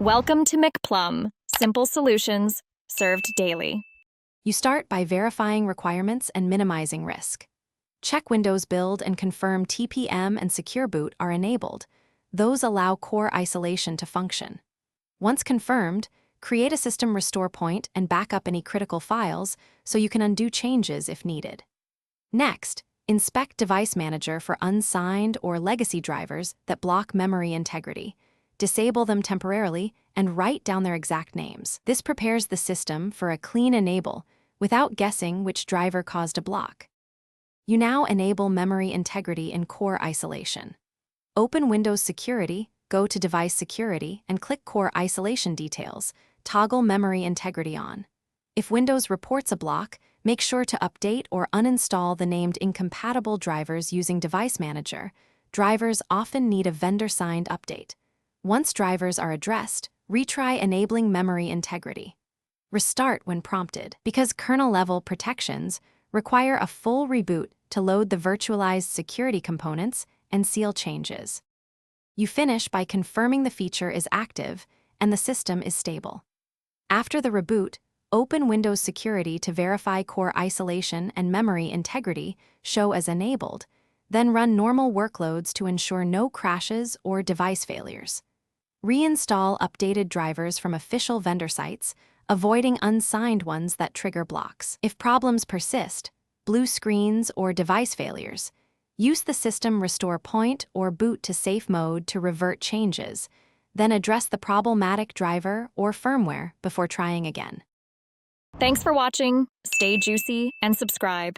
Welcome to McPlum, simple solutions served daily. You start by verifying requirements and minimizing risk. Check Windows Build and confirm TPM and Secure Boot are enabled. Those allow core isolation to function. Once confirmed, create a system restore point and back up any critical files so you can undo changes if needed. Next, inspect Device Manager for unsigned or legacy drivers that block memory integrity. Disable them temporarily and write down their exact names. This prepares the system for a clean enable without guessing which driver caused a block. You now enable memory integrity in core isolation. Open Windows Security, go to Device Security, and click Core Isolation Details. Toggle memory integrity on. If Windows reports a block, make sure to update or uninstall the named incompatible drivers using Device Manager. Drivers often need a vendor-signed update. Once drivers are addressed, retry enabling memory integrity. Restart when prompted, because kernel-level protections require a full reboot to load the virtualized security components and seal changes. You finish by confirming the feature is active and the system is stable. After the reboot, open Windows Security to verify core isolation and memory integrity show as enabled, then run normal workloads to ensure no crashes or device failures. Reinstall updated drivers from official vendor sites, avoiding unsigned ones that trigger blocks. If problems persist, blue screens or device failures, use the system restore point or boot to safe mode to revert changes, then address the problematic driver or firmware before trying again. Thanks for watching. Stay juicy and subscribe.